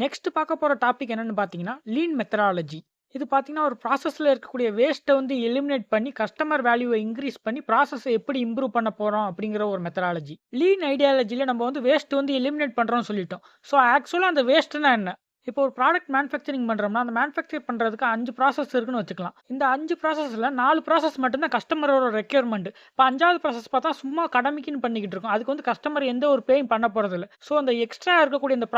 Next பார்க்க போற topic என்னன்னு பார்த்தீங்கன்னா, லீன் மெத்தடாலஜி. இது பார்த்தீங்கன்னா, ஒரு ப்ராசஸ்ல இருக்கக்கூடிய வேஸ்ட்ட வந்து எலிமினேட் பண்ணி, கஸ்டமர் வேல்யூவ இன்கிரீஸ் பண்ணி, ப்ராசஸ எப்படி இம்ப்ரூவ் பண்ண போறோம் அப்படிங்கிற ஒரு மெத்தடாலஜி. லீன் ஐடியாலஜில நம்ம வந்து வேஸ்ட் வந்து எலிமினேட் பண்றோம்னு சொல்லிட்டோம். ஸோ ஆக்சுவலா அந்த வேஸ்ட்னா என்ன? இப்போ ஒரு ப்ராடக்ட் மேனுஃபேக்சரிங் பண்றோம்னா, அந்த மேனுஃபேக்சர் பண்றதுக்கு 5 ப்ராசஸ் இருக்குன்னு வச்சுக்கலாம். இந்த 5 ப்ராசஸ்ல 4 ப்ராசஸ் மட்டும் தான் கஸ்டமரோட ரெக்யர்மென்ட். இப்போ 5வது ப்ராசஸ் பார்த்தா சும்மா கடமைக்குன்னு பண்ணிக்கிட்டு இருக்கோம். அதுக்கு வந்து கஸ்டமர் எந்த ஒரு பேயும் பண்ண போறதில்ல. ஸோ அந்த எக்ஸ்ட்ரா இருக்கக்கூடிய இந்த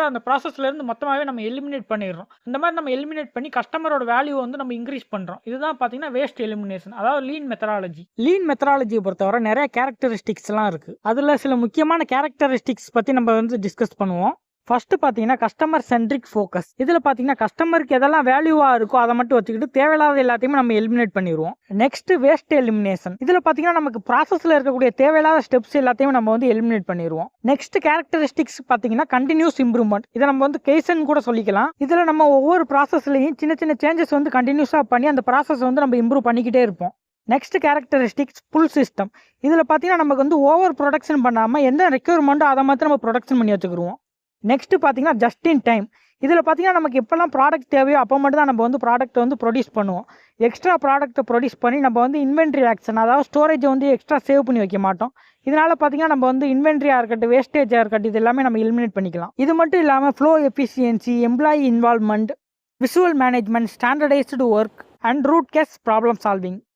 அந்த ப்ராசஸ்ல இருந்து மொத்தமாவே நம்ம எலிமினேட் பண்ணிடுறோம். இந்த மாதிரி நம்ம எலிமினேட் பண்ணி கஸ்டமரோட வேல்யூ வந்து நம்ம இன்கிரீஸ் பண்றோம். இதுதான் பார்த்தீங்கன்னா வேஸ்ட் எலிமினேஷன். அதாவது லீன் மெத்தடாலஜி. லீன் மெத்தடாலஜியை பொறுத்தவரை நிறைய கேரக்டரிஸ்டிக்ஸ்லாம் இருக்கு. அதுல சில முக்கியமான கேரக்டரிஸ்டிக்ஸ் பத்தி நம்ம வந்து டிஸ்கஸ் பண்ணுவோம். ஃபர்ஸ்ட் பார்த்தீங்கன்னா கஸ்டமர் சென்ட்ரிக் ஃபோக்கஸ். இதில் பார்த்தீங்கன்னா கஸ்டமருக்கு எதெல்லாம் வேல்யூவாக இருக்கோ அதை மட்டும் வச்சுக்கிட்டு தேவையில்லாத எல்லாத்தையுமே நம்ம எலிமினேட் பண்ணிடுவோம். Next waste elimination. இதில் பார்த்தீங்கன்னா நமக்கு ப்ராசஸில் இருக்கக்கூடிய தேவையில்லாத ஸ்டெப்ஸ் எல்லாத்தையும் நம்ம வந்து எலிமினேட் பண்ணிடுவோம். நெக்ஸ்ட் கேரக்டரிஸ்டிக்ஸ் பார்த்தீங்கன்னா கண்டினியூஸ் இம்ப்ரூவ்மெண்ட். இதை நம்ம வந்து கேசன் கூட சொல்லிக்கலாம். இதில் நம்ம ஒவ்வொரு ப்ராசஸ்லையும் சின்ன சின்ன சேஞ்சஸ் வந்து கண்டினியூஸாக பண்ணி அந்த ப்ராசஸ் வந்து நம்ம இம்ப்ரூவ் பண்ணிக்கிட்டே இருப்போம். Next characteristics full system. இதில் பார்த்தீங்கன்னா நமக்கு வந்து ஓவர் ப்ரொடக்ஷன் பண்ணாமல் எந்த ரெக்யர்மெண்ட்டோ அதை மட்டும் நம்ம ப்ரொடக்ஷன் பண்ணி வச்சுக்கிடுவோம். நெக்ஸ்ட் பார்த்தீங்கன்னா ஜஸ்ட் இன் டைம். இதில் பார்த்தீங்கன்னா நமக்கு எப்போல்லாம் ப்ராடக்ட் தேவையோ அப்போ மட்டும் தான் நம்ம வந்து ப்ராடக்ட்டை வந்து ப்ரொடியூஸ் பண்ணுவோம். எக்ஸ்ட்ரா ப்ராடக்ட்டை ப்ரொடியூஸ் பண்ணி நம்ம வந்து இன்வென்ட்ரி ஆக்ஷன், அதாவது ஸ்டோரேஜை வந்து எக்ஸ்ட்ரா சேவ் பண்ணி வைக்க மாட்டோம். இதனால் பார்த்தீங்கன்னா நம்ம வந்து இன்வென்ட்ரியாக இருக்கட்டும், வேஸ்டேஜாக இருக்கட்டும், இது எல்லாமே நம்ம எலிமினேட் பண்ணிக்கலாம். இது மட்டும் இல்லாமல் flow efficiency, employee involvement, visual management, standardised work and root cause problem solving.